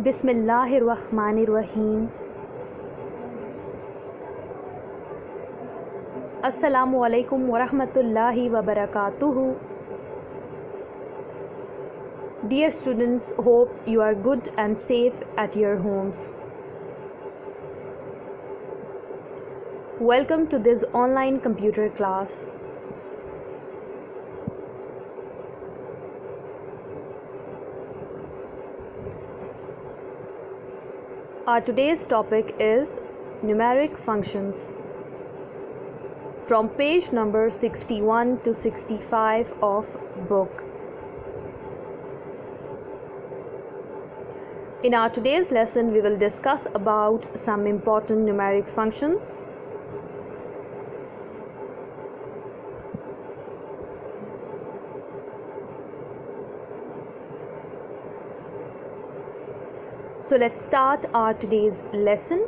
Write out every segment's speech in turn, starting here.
बिस्मिल्लाहिर्रहमानिर्रहीम। अस्सलामु अलैकुम वरहमतुल्लाहि वबरकातुहू। Dear students, hope you are good and safe at your homes. Welcome to this online computer class. Our today's topic is numeric functions. From page number 61 to 65 of book. In our today's lesson, we will discuss about some important numeric functions. So let's start our today's lesson.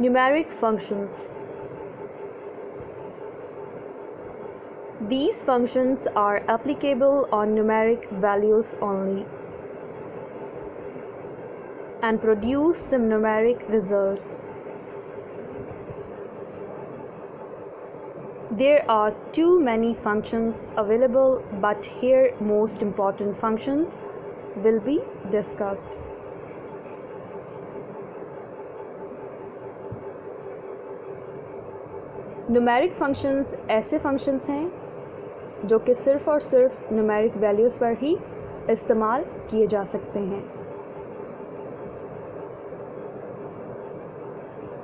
Numeric functions. These functions are applicable on numeric values only and produce the numeric results. There are too many functions available, but here most important functions will be discussed. Numeric functions ऐसे functions हैं जो कि सिर्फ़ और सिर्फ numeric values पर ही इस्तेमाल किए जा सकते हैं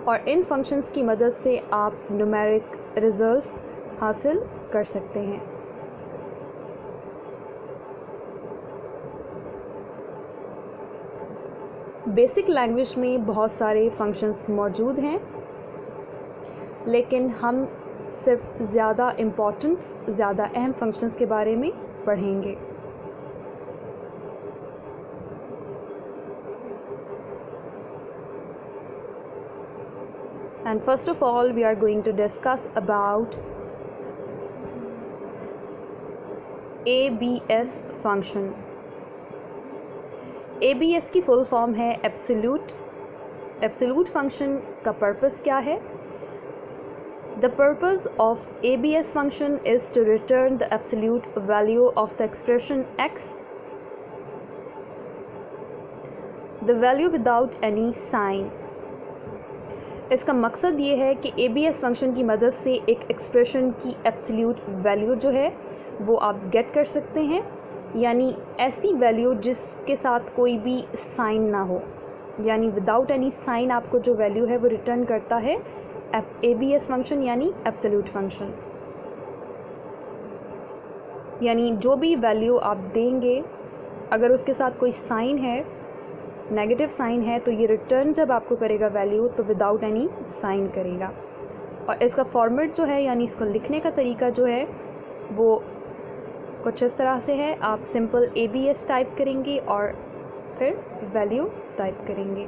और इन फंक्शंस की मदद से आप न्यूमेरिक रिजल्ट्स हासिल कर सकते हैं। बेसिक लैंग्वेज में बहुत सारे फंक्शंस मौजूद हैं, लेकिन हम सिर्फ ज़्यादा अहम फंक्शंस के बारे में पढ़ेंगे। And first of all, we are going to discuss about ABS function. ABS की फुल फॉर्म है एब्सोल्यूट फंक्शन का पर्पस क्या है? The purpose of ABS function is to return the absolute value of the expression x, the value without any sign. इसका मकसद ये है कि ABS फंक्शन की मदद से एक एक्सप्रेशन की एब्सोल्यूट वैल्यू जो है वो आप गेट कर सकते हैं, यानी ऐसी वैल्यू जिसके साथ कोई भी साइन ना हो, यानी विदाउट एनी साइन आपको जो वैल्यू है वो रिटर्न करता है ABS फंक्शन यानी एब्सोल्यूट फंक्शन। यानी जो भी वैल्यू आप देंगे अगर उसके साथ कोई साइन है, नेगेटिव साइन है, तो ये रिटर्न जब आपको करेगा वैल्यू तो विदाउट एनी साइन करेगा। और इसका फॉर्मेट जो है यानी इसको लिखने का तरीका जो है वो कुछ इस तरह से है। आप सिंपल ABS टाइप करेंगे और फिर वैल्यू टाइप करेंगे।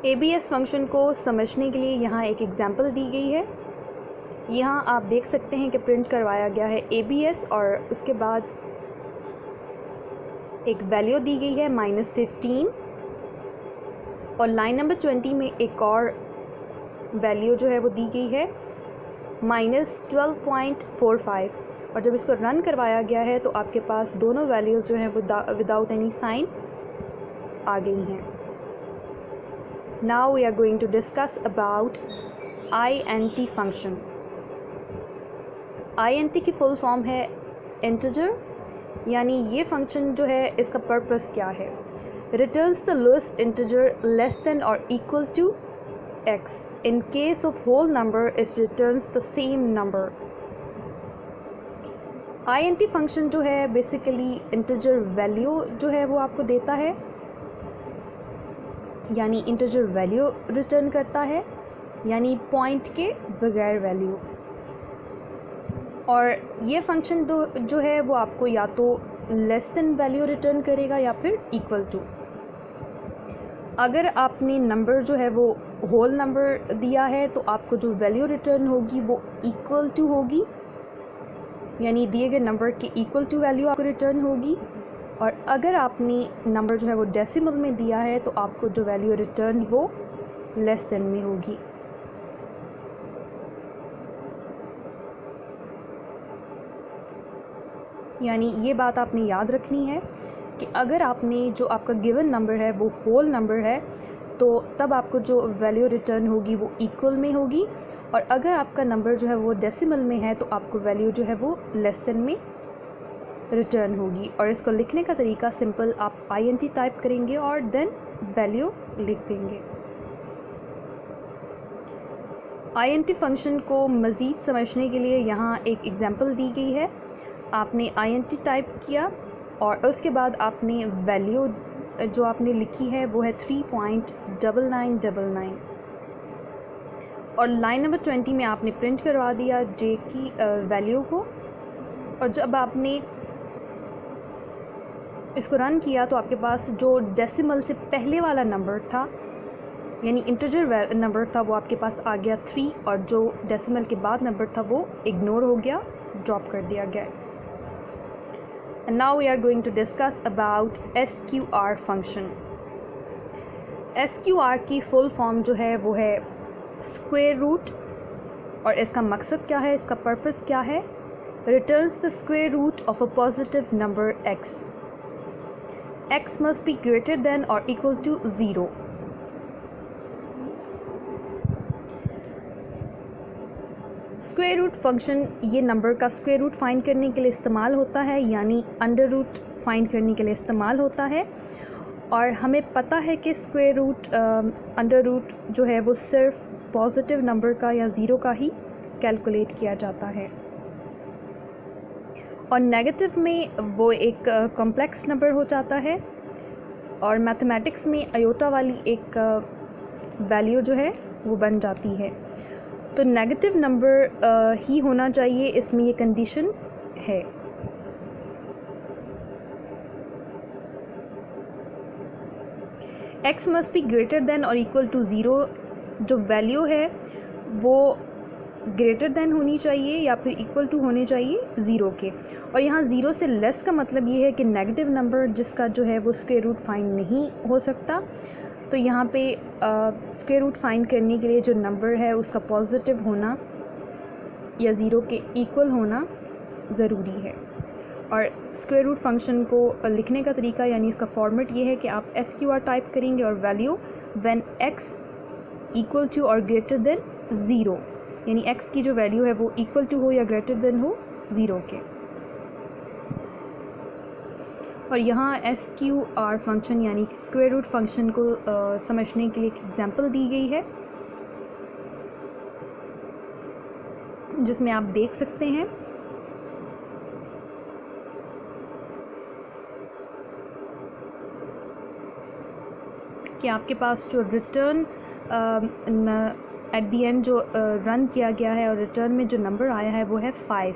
ABS फंक्शन को समझने के लिए यहाँ एक एग्जांपल दी गई है। यहाँ आप देख सकते हैं कि प्रिंट करवाया गया है ABS और उसके बाद एक वैल्यू दी गई है -15 और लाइन नंबर 20 में एक और वैल्यू जो है वो दी गई है -12.45 और जब इसको रन करवाया गया है तो आपके पास दोनों वैल्यूज़ जो हैं वो विदाउट एनी साइन आ गई हैं। Now we are going to discuss about INT function. INT की फुल फॉर्म है इंटीजर, यानी ये फंक्शन जो है इसका पर्पस क्या है? Returns the lowest integer less than और equal to x. In case of whole number it returns the same number. INT function जो है बेसिकली इंटीजर वैल्यू जो है वो आपको देता है, यानी इंटीजर वैल्यू रिटर्न करता है, यानी पॉइंट के बगैर वैल्यू। और ये फंक्शन जो है वो आपको या तो लेस देन वैल्यू रिटर्न करेगा या फिर इक्वल टू। अगर आपने नंबर जो है वो होल नंबर दिया है तो आपको जो वैल्यू रिटर्न होगी वो इक्वल टू होगी, यानी दिए गए नंबर के इक्वल टू वैल्यू आपको रिटर्न होगी। और अगर आपने नंबर जो है वो डेसिमल में दिया है तो आपको जो वैल्यू रिटर्न वो लेस देन में होगी। यानी ये बात आपने याद रखनी है कि अगर आपने जो आपका गिवन नंबर है वो होल नंबर है तो तब आपको जो वैल्यू रिटर्न होगी वो इक्वल में होगी, और अगर आपका नंबर जो है वो डेसिमल में है तो आपको वैल्यू जो है वो लेस देन में रिटर्न होगी। और इसको लिखने का तरीका सिंपल, आप INT टाइप करेंगे और देन वैल्यू लिख देंगे। INT फंक्शन को मज़ीद समझने के लिए यहाँ एक एग्ज़ाम्पल दी गई है। आपने INT टाइप किया और उसके बाद आपने वैल्यू जो आपने लिखी है वो है 3.9999 और लाइन नंबर 20 में आपने प्रिंट करवा दिया J की वैल्यू को। और जब आपने इसको रन किया तो आपके पास जो डेसिमल से पहले वाला नंबर था, यानी इंटीजर नंबर था, वो आपके पास आ गया 3, और जो डेसिमल के बाद नंबर था वो इग्नोर हो गया, ड्रॉप कर दिया गया। And now we are going to discuss about SQR function। SQR की फुल फॉर्म जो है वो है स्क्वायर रूट, और इसका मकसद क्या है, इसका पर्पस क्या है? Returns the square root of a positive number x। x must be greater than or equal to 0। Square root function ये नंबर का स्क्वायर रूट फाइंड करने के लिए इस्तेमाल होता है, यानी अंडर रूट फाइंड करने के लिए इस्तेमाल होता है। और हमें पता है कि स्क्वायर रूट अंडर रूट जो है वो सिर्फ पॉजिटिव नंबर का या ज़ीरो का ही कैलकुलेट किया जाता है, और नेगेटिव में वो एक कॉम्प्लेक्स नंबर हो जाता है। और मैथमेटिक्स में आयोटा वाली एक वैल्यू जो है वो बन जाती है। तो नेगेटिव नंबर ही होना चाहिए, इसमें ये कंडीशन है। x must be greater than और इक्वल टू 0। जो वैल्यू है वो ग्रेटर देन होनी चाहिए या फिर इक्वल टू होने चाहिए 0 के। और यहाँ 0 से लेस का मतलब ये है कि नेगेटिव नंबर जिसका जो है वो स्क्वायर रूट फाइंड नहीं हो सकता। तो यहाँ पे स्क्वायर रूट फाइंड करने के लिए जो नंबर है उसका पॉजिटिव होना या 0 के इक्वल होना ज़रूरी है। और स्क्वायर रूट फंक्शन को लिखने का तरीका, यानी इसका फॉर्मेट ये है कि आप SQR टाइप करेंगे और value when x equal to और ग्रेटर देन 0, यानी x की जो वैल्यू है वो इक्वल टू हो या ग्रेटर देन हो 0 के। और यहाँ SQR फंक्शन यानी स्क्वायर रूट फंक्शन को समझने के लिए एक एग्जांपल दी गई है, जिसमें आप देख सकते हैं कि आपके पास जो रिटर्न एट दी एंड जो रन किया गया है और रिटर्न में जो नंबर आया है वो है 5।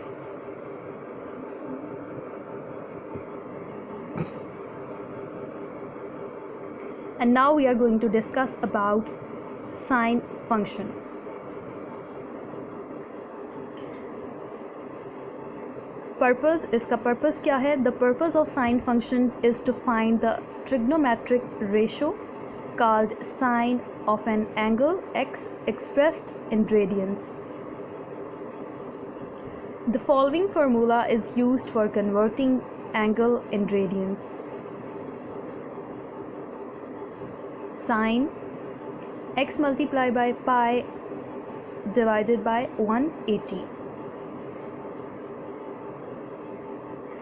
And now we are going to discuss about sine function। Purpose, इसका पर्पस क्या है? The purpose of sine function is to find the trigonometric ratio called sine of an angle x expressed in radians। The following formula is used for converting angle in radians। Sine x multiplied by pi divided by 180।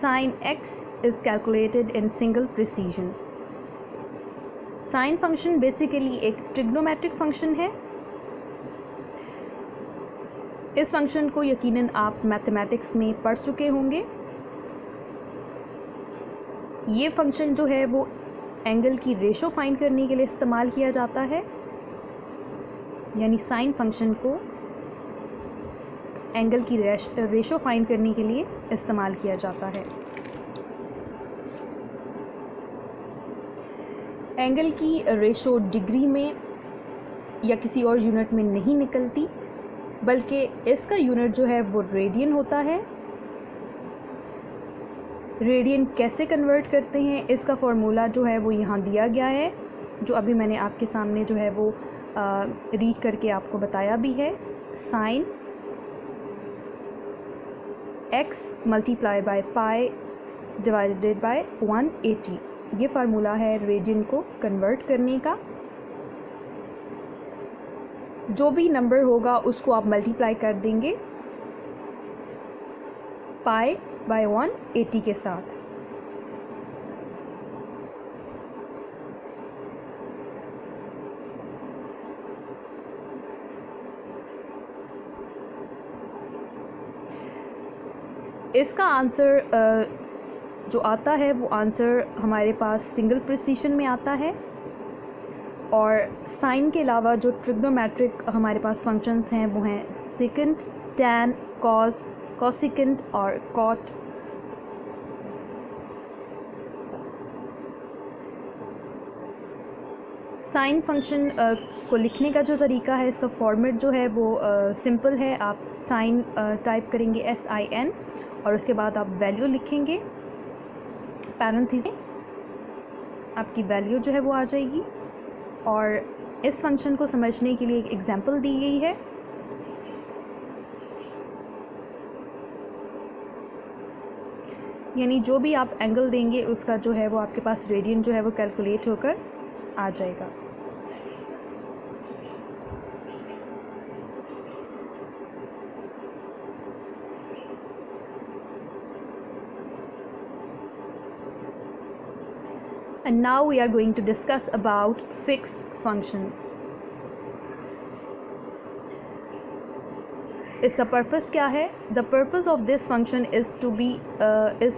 Sine x is calculated in single precision। Sine function basically एक trigonometric function है। इस function को यकीनन आप mathematics में पढ़ चुके होंगे। ये फंक्शन जो है वो एंगल की रेशो फाइंड करने के लिए इस्तेमाल किया जाता है, यानी साइन फंक्शन को एंगल की रेशो फाइंड करने के लिए इस्तेमाल किया जाता है। एंगल की रेशो डिग्री में या किसी और यूनिट में नहीं निकलती, बल्कि इसका यूनिट जो है वो रेडियन होता है। रेडियन कैसे कन्वर्ट करते हैं, इसका फार्मूला जो है वो यहाँ दिया गया है, जो अभी मैंने आपके सामने जो है वो रीड करके आपको बताया भी है। Sine x multiply by pi divided by 180, ये फार्मूला है रेडियन को कन्वर्ट करने का। जो भी नंबर होगा उसको आप मल्टीप्लाई कर देंगे पाई बाय 180 के साथ। इसका आंसर जो आता है वो आंसर हमारे पास सिंगल प्रिसीशन में आता है। और साइन के अलावा जो ट्रिग्नोमेट्रिक हमारे पास फंक्शंस हैं वो हैं सेकेंड, टैन, कॉस, कॉसिकेंट और कॉट। साइन फंक्शन को लिखने का जो तरीका है, इसका फॉर्मेट जो है वो सिंपल है। आप साइन टाइप करेंगे SIN और उसके बाद आप वैल्यू लिखेंगे, पैरेंथेसिस आपकी वैल्यू जो है वो आ जाएगी। और इस फंक्शन को समझने के लिए एक एग्जांपल दी गई है। यानी जो भी आप एंगल देंगे उसका जो है वो आपके पास रेडियन जो है वो कैलकुलेट होकर आ जाएगा। And now we are going to discuss about fixed function. इसका पर्पस क्या है? The purpose of this function is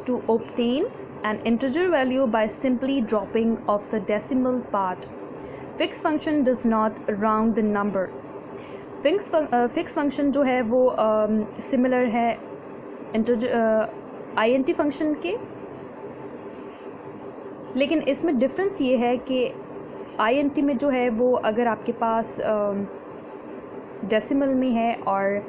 to obtain an integer value by simply dropping off the decimal part. Fixed function does not round the number. Fixed function जो है वो similar है int function के, लेकिन इसमें difference ये है कि INT में जो है वो अगर आपके पास डेसिमल में है और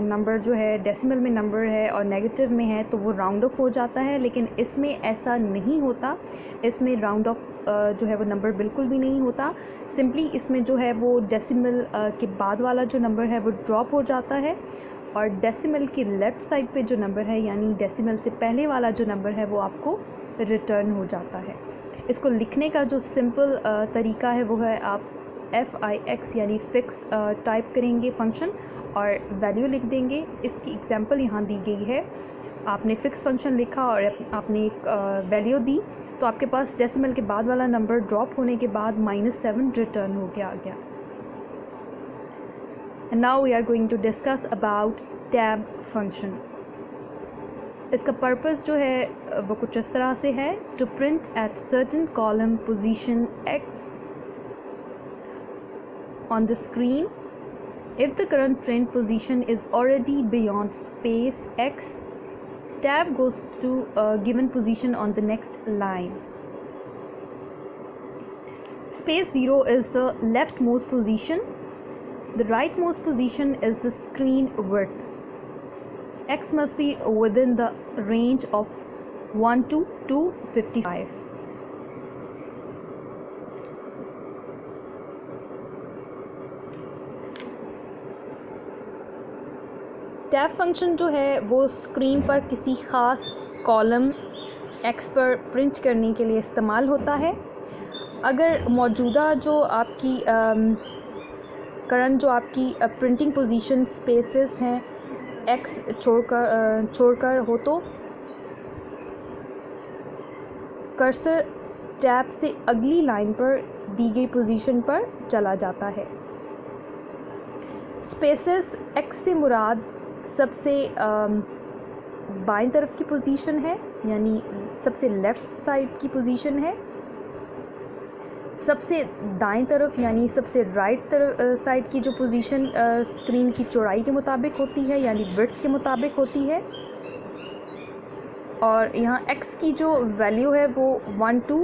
नंबर जो है डेसिमल में नंबर है और नेगेटिव में है तो वो राउंड ऑफ हो जाता है। लेकिन इसमें ऐसा नहीं होता, इसमें राउंड ऑफ जो है वो नंबर बिल्कुल भी नहीं होता। सिंपली इसमें जो है वो डेसिमल के बाद वाला जो नंबर है वो ड्रॉप हो जाता है और डेसिमल की लेफ़्ट साइड पे जो नंबर है यानी डेसिमल से पहले वाला जो नंबर है वो आपको रिटर्न हो जाता है। इसको लिखने का जो सिंपल तरीका है वो है आप FIX यानी फ़िक्स टाइप करेंगे फंक्शन और वैल्यू लिख देंगे। इसकी एग्जांपल यहाँ दी गई है। आपने फ़िक्स फंक्शन लिखा और आपने एक वैल्यू दी तो आपके पास डेसिमल के बाद वाला नंबर ड्रॉप होने के बाद -7 रिटर्न हो गया आ गया। And now we are going to discuss about tab function. इसका पर्पस जो है वो कुछ इस तरह से है, to print at certain column position X on the screen if the current print position is already beyond space X, tab goes to a given position on the next line. Space 0 is the leftmost position, the rightmost position is the screen width. X must be within the range of 1 to 255. Tab function जो है वो screen पर किसी ख़ास column X पर print करने के लिए इस्तेमाल होता है। अगर मौजूदा जो आपकी करंट जो आपकी प्रिंटिंग पोजीशन स्पेसेस हैं X छोड़कर हो तो कर्सर टैब से अगली लाइन पर दी गई पोजीशन पर चला जाता है। स्पेसेस X से मुराद सबसे बाएं तरफ की पोजीशन है यानी सबसे लेफ़्ट साइड की पोजीशन है। सबसे दाएं तरफ यानी सबसे राइट साइड की जो पोजीशन स्क्रीन की चौड़ाई के मुताबिक होती है यानी विड्थ के मुताबिक होती है। और यहाँ X की जो वैल्यू है वो 1 to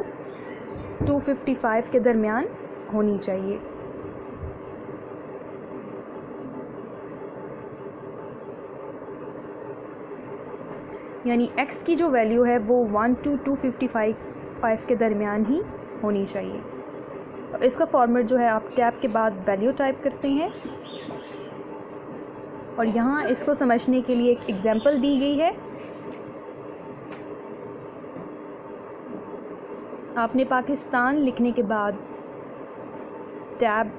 255 के दरमियान होनी चाहिए। यानी x की जो वैल्यू है वो 1 to 255 के दरमियान ही होनी चाहिए। इसका फॉर्मेट जो है आप टैब के बाद वैल्यू टाइप करते हैं और यहाँ इसको समझने के लिए एक एग्जांपल दी गई है। आपने पाकिस्तान लिखने के बाद टैब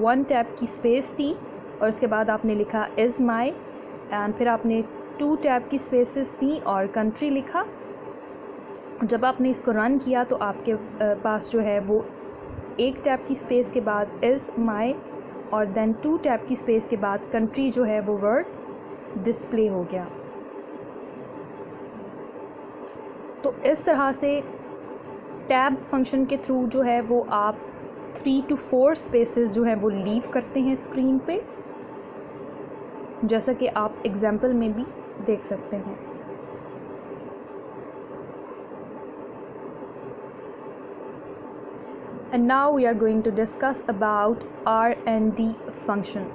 1 टैब की स्पेस दी और उसके बाद आपने लिखा इज़ माई एंड फिर आपने 2 टैब की स्पेसेस दी और कंट्री लिखा। जब आपने इसको रन किया तो आपके पास जो है वो 1 टैब की स्पेस के बाद इज़ माई और देन 2 टैब की स्पेस के बाद कंट्री जो है वो वर्ड डिस्प्ले हो गया। तो इस तरह से टैब फंक्शन के थ्रू जो है वो आप 3 to 4 स्पेसेस जो है वो लीव करते हैं स्क्रीन पे, जैसा कि आप एग्जांपल में भी देख सकते हैं। And now we are going to discuss about R&D function.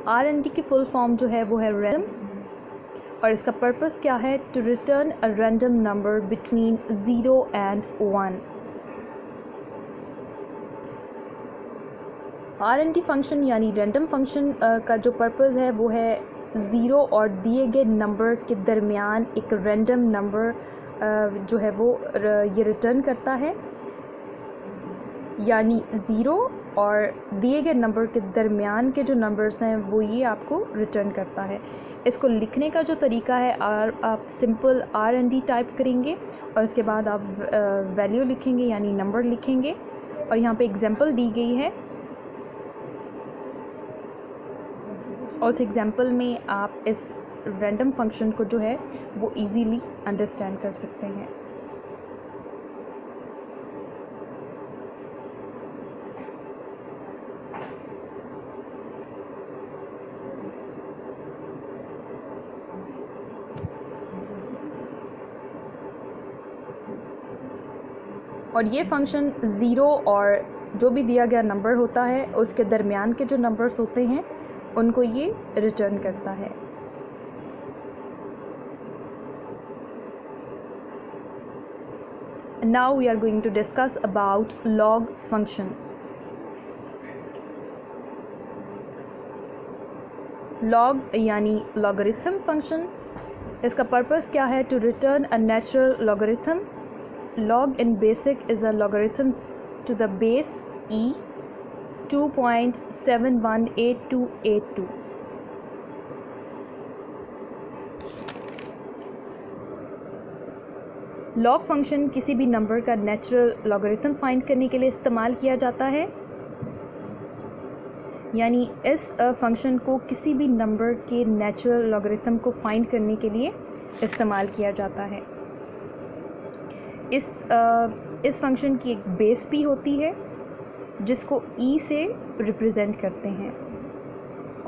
R&D की फुल फॉर्म जो है वो है random और इसका पर्पस क्या है? To return a random number between 0 and 1. R&D function यानी रैंडम फंक्शन का जो पर्पस है वो है 0 और दिए गए नंबर के दरमियान एक रैंडम नंबर जो है वो ये रिटर्न करता है, यानी 0 और दिए गए नंबर के दरमियान के जो नंबर्स हैं वो ये आपको रिटर्न करता है। इसको लिखने का जो तरीका है आप सिंपल R&D टाइप करेंगे और उसके बाद आप वैल्यू लिखेंगे यानी नंबर लिखेंगे और यहाँ पे एग्जांपल दी गई है और उस एग्जांपल में आप इस रैंडम फंक्शन को जो है वो इजीली अंडरस्टैंड कर सकते हैं। और ये फंक्शन 0 और जो भी दिया गया नंबर होता है उसके दरमियान के जो नंबर्स होते हैं उनको ये रिटर्न करता है। Now we are going to discuss about log function. log यानी logarithm function, इसका पर्पस क्या है? To return a natural logarithm. Log in basic is a logarithm to the base e 2.718282. Log function किसी भी number का natural logarithm find करने के लिए इस्तेमाल किया जाता है, यानी इस फंक्शन को किसी भी नंबर के नेचुरल लॉगरिथम को फाइंड करने के लिए इस्तेमाल किया जाता है। इस फंक्शन की एक बेस भी होती है जिसको e से रिप्रेजेंट करते हैं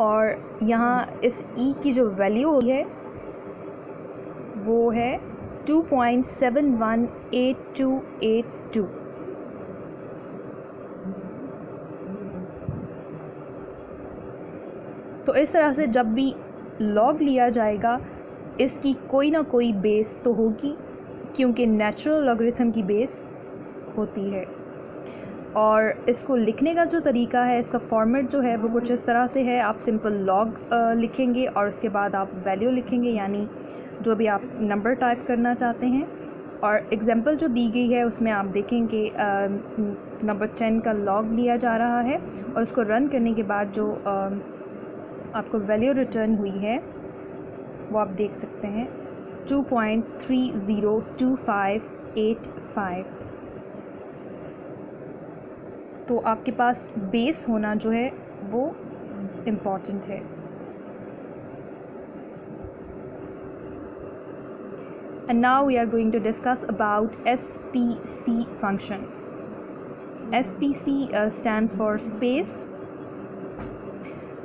और यहाँ इस e की जो वैल्यू है वो है 2.718282। तो इस तरह से जब भी लॉग लिया जाएगा इसकी कोई ना कोई बेस तो होगी, क्योंकि नेचुरल लॉगरिथम की बेस होती है। और इसको लिखने का जो तरीका है, इसका फॉर्मेट जो है वो कुछ इस तरह से है। आप सिंपल लॉग लिखेंगे और उसके बाद आप वैल्यू लिखेंगे, यानी जो भी आप नंबर टाइप करना चाहते हैं। और एग्जांपल जो दी गई है उसमें आप देखेंगे नंबर 10 का लॉग लिया जा रहा है और उसको रन करने के बाद जो आपको वैल्यू रिटर्न हुई है वो आप देख सकते हैं 2.302585। तो आपके पास बेस होना जो है वो इम्पॉर्टेंट है। And now we are going to discuss about SPC function. SPC stands for space.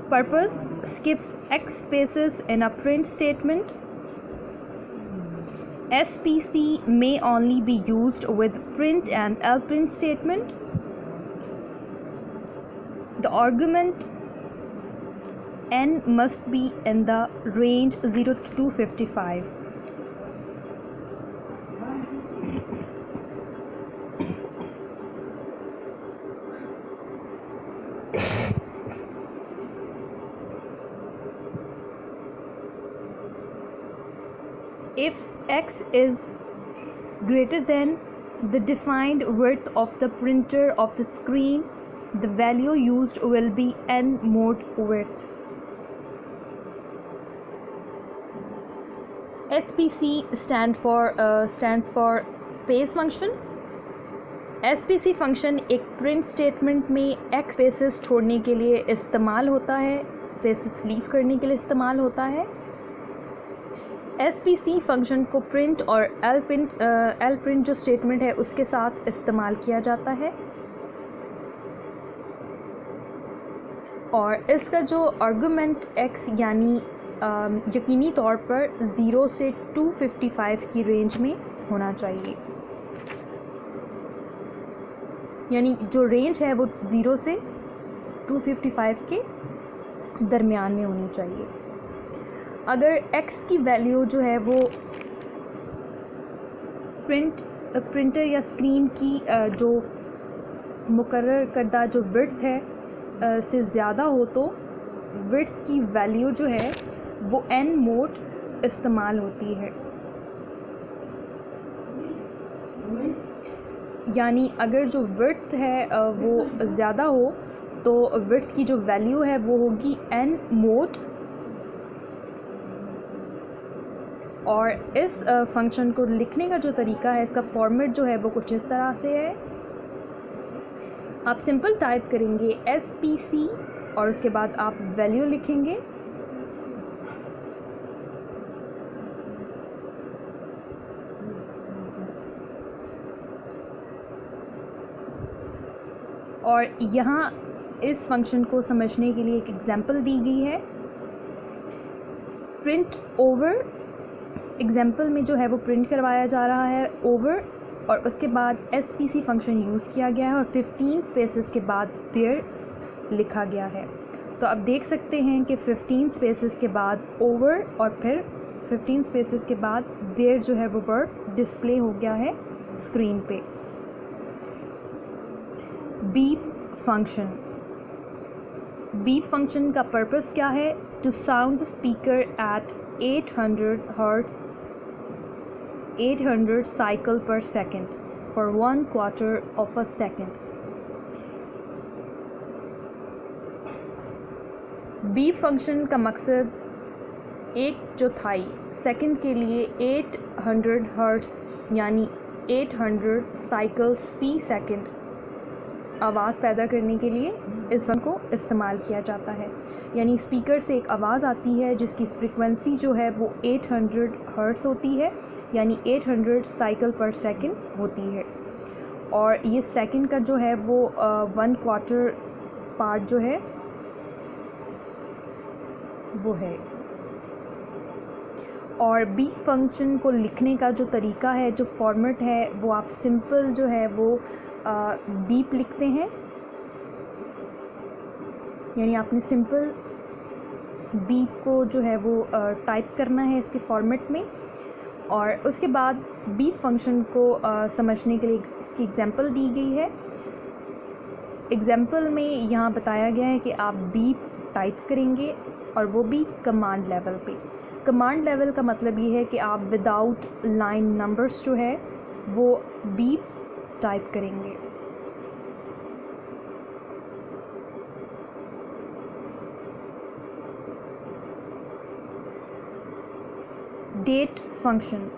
Purpose: skips X spaces in a print statement. SPC may only be used with print and lprint statement. The argument n must be in the range 0 to 255. If x is greater than the defined width of the printer of the screen, the value used will be n mod width. SPC stands for space function. SPC function एक print statement में x spaces छोड़ने के लिए इस्तेमाल होता है, spaces leave करने के लिए इस्तेमाल होता है। SPC फंक्शन को प्रिंट और एल प्रिंट जो स्टेटमेंट है उसके साथ इस्तेमाल किया जाता है, और इसका जो आर्गुमेंट x यानी यकीनी तौर पर 0 से 255 की रेंज में होना चाहिए, यानी जो रेंज है वो 0 से 255 के दरमियान में होनी चाहिए। अगर x की वैल्यू जो है वो प्रिंटर या स्क्रीन की जो मुकर्रर करदा जो विड्थ है से ज़्यादा हो तो विड्थ की वैल्यू जो है वो n मोड इस्तेमाल होती है, यानी अगर जो विड्थ है वो ज़्यादा हो तो विड्थ की जो वैल्यू है वो होगी n मोड। और इस फंक्शन को लिखने का जो तरीका है, इसका फॉर्मेट जो है वो कुछ इस तरह से है। आप सिंपल टाइप करेंगे SPC और उसके बाद आप वैल्यू लिखेंगे, और यहाँ इस फंक्शन को समझने के लिए एक एग्जांपल दी गई है। प्रिंट ओवर एग्जांपल में जो है वो प्रिंट करवाया जा रहा है ओवर, और उसके बाद SPC फंक्शन यूज़ किया गया है और 15 स्पेसेस के बाद देयर लिखा गया है। तो आप देख सकते हैं कि 15 स्पेसेस के बाद ओवर और फिर 15 स्पेसेस के बाद देयर जो है वो वर्ड डिस्प्ले हो गया है स्क्रीन पे। बीप फंक्शन का पर्पस क्या है? To sound the speaker at 800 hertz 800 cycle per second for 1/4 of a second. Beep function का मकसद 1/4 सेकंड के लिए 800 हर्ट्ज यानी 800 साइकिल्स फी सेकंड आवाज़ पैदा करने के लिए इस फंक्शन को इस्तेमाल किया जाता है। यानी स्पीकर से एक आवाज़ आती है जिसकी फ्रीक्वेंसी जो है वो 800 हर्ट्ज होती है, यानी 800 साइकिल पर सेकंड होती है, और ये सेकंड का जो है वो 1/4 पार्ट जो है वो है। और बीप फंक्शन को लिखने का जो तरीका है, जो फॉर्मेट है, वो आप सिंपल जो है वो बीप लिखते हैं, यानी आपने सिंपल बीप को जो है वो टाइप करना है इसके फॉर्मेट में। और उसके बाद बीप फंक्शन को समझने के लिए इसकी एग्जांपल दी गई है। एग्जांपल में यहाँ बताया गया है कि आप बीप टाइप करेंगे और वो भी कमांड लेवल पे। कमांड लेवल का मतलब ये है कि आप विदाउट लाइन नंबर्स जो है वो बीप टाइप करेंगे। Date function.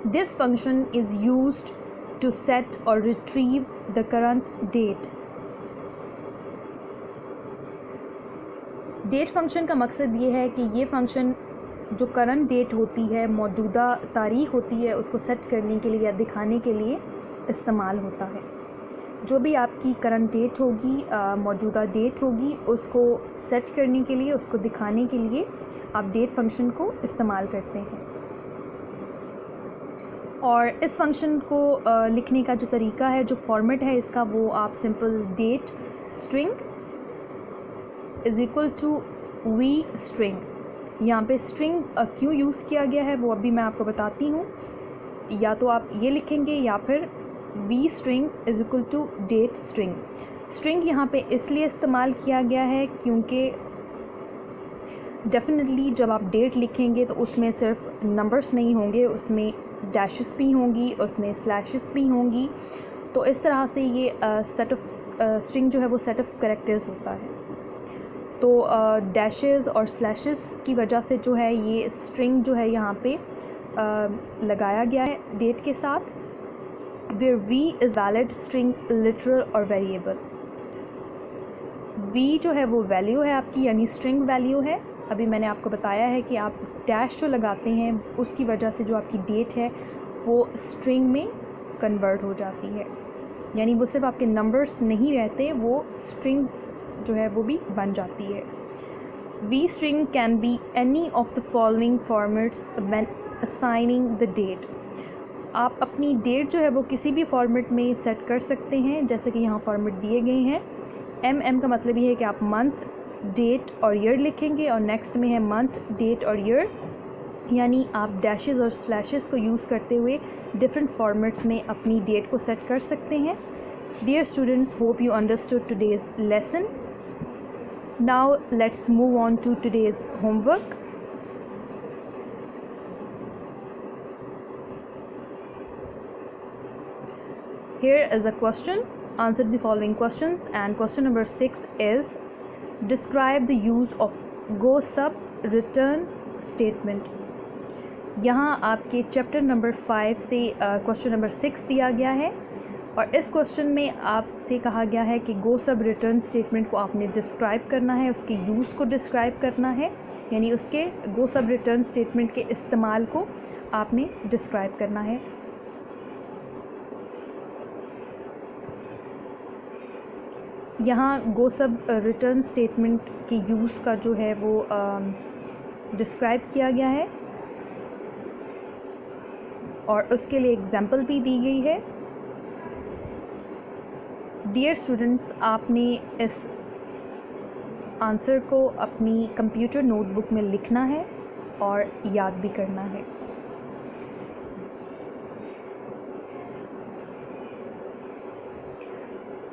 This function is used to set or retrieve the current date. Date function का मकसद ये है कि ये फंक्शन जो करंट डेट होती है, मौजूदा तारीख़ होती है, उसको सेट करने के लिए या दिखाने के लिए इस्तेमाल होता है। जो भी आपकी करंट डेट होगी, मौजूदा डेट होगी, उसको सेट करने के लिए, उसको दिखाने के लिए आप डेट फंक्शन को इस्तेमाल करते हैं। और इस फंक्शन को लिखने का जो तरीका है, जो फॉर्मेट है इसका, वो आप simple date string is equal to V string. यहाँ पे स्ट्रिंग क्यों यूज़ किया गया है वो अभी मैं आपको बताती हूँ। या तो आप ये लिखेंगे या फिर V string is equal to date string. String यहाँ पे इसलिए इस्तेमाल किया गया है क्योंकि डेफिनेटली जब आप डेट लिखेंगे तो उसमें सिर्फ नंबर्स नहीं होंगे, उसमें डैशेस भी होंगी, उसमें स्लैशेस भी होंगी। तो इस तरह से ये सेट ऑफ स्ट्रिंग जो है वो सेट ऑफ कैरेक्टर्स होता है। तो डैशेस और स्लैशेस की वजह से जो है ये स्ट्रिंग जो है यहाँ पे लगाया गया है डेट के साथ। Where V is valid string, literal और वेरिएबल। वी जो है वो वैल्यू है आपकी, यानी स्ट्रिंग वैल्यू है। अभी मैंने आपको बताया है कि आप डैश जो लगाते हैं उसकी वजह से जो आपकी डेट है वो स्ट्रिंग में कन्वर्ट हो जाती है, यानी वो सिर्फ आपके नंबर्स नहीं रहते, वो स्ट्रिंग जो है वो भी बन जाती है। V string can be any of the following formats when assigning the date. आप अपनी डेट जो है वो किसी भी फॉर्मेट में सेट कर सकते हैं, जैसे कि यहाँ फॉर्मेट दिए गए हैं। एम का मतलब ये है कि आप मंथ, डेट और ईयर लिखेंगे, और नेक्स्ट में है मंथ, डेट और ईयर, यानी आप डैशेस और स्लैशेस को यूज़ करते हुए डिफरेंट फॉर्मेट्स में अपनी डेट को सेट कर सकते हैं। Dear students, hope you understood today's lesson. Now let's move on to today's homework. Here is a question. Answer the following questions, and question number 6 is describe the use of go sub return statement. यहाँ आपके chapter number 5 से question number 6 दिया गया है, और इस question में आपसे कहा गया है कि गो सब रिटर्न स्टेटमेंट को आपने डिस्क्राइब करना है, उसके यूज़ को डिस्क्राइब करना है, यानी उसके गो सब रिटर्न स्टेटमेंट के इस्तेमाल को आपने डिस्क्राइब करना है। यहाँ गो सब रिटर्न स्टेटमेंट के यूज़ का जो है वो डिस्क्राइब किया गया है, और उसके लिए एग्जाम्पल भी दी गई है। डियर स्टूडेंट्स, आपने इस आंसर को अपनी कंप्यूटर नोटबुक में लिखना है और याद भी करना है।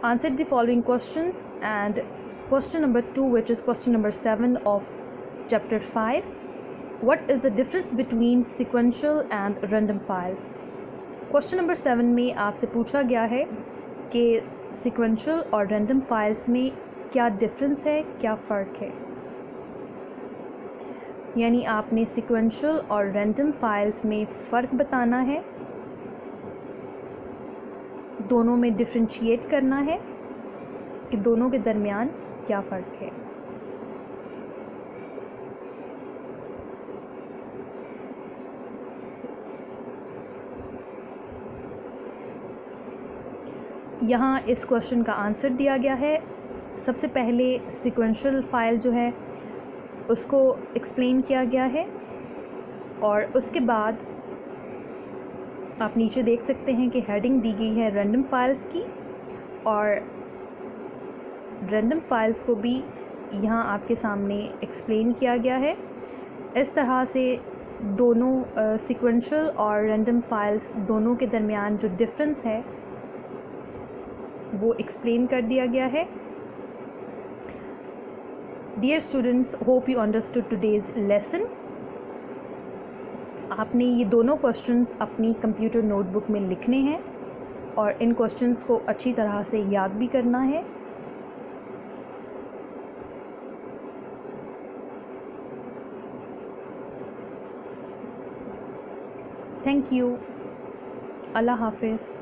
Answer the following questions, and question number 2, which is question number 7 of chapter 5. What is the difference between sequential and random files? Question number 7 में आपसे पूछा गया है कि sequential और random files में क्या डिफरेंस है, क्या फ़र्क है। यानी आपने sequential और random files में फ़र्क बताना है, दोनों में डिफ्रेंशिएट करना है कि दोनों के दरमियान क्या फ़र्क है। यहाँ इस क्वेश्चन का आंसर दिया गया है। सबसे पहले सीक्वेंशियल फ़ाइल जो है उसको एक्सप्लेन किया गया है, और उसके बाद आप नीचे देख सकते हैं कि हेडिंग दी गई है रैंडम फाइल्स की, और रैंडम फाइल्स को भी यहाँ आपके सामने एक्सप्लेन किया गया है। इस तरह से दोनों सीक्वेंशियल और रैंडम फाइल्स दोनों के दरमियान जो डिफरेंस है वो एक्सप्लेन कर दिया गया है। Dear students, hope you understood today's lesson. आपने ये दोनों क्वेश्चंस अपनी कंप्यूटर नोटबुक में लिखने हैं, और इन क्वेश्चंस को अच्छी तरह से याद भी करना है। Thank you. अल्लाह हाफिज़।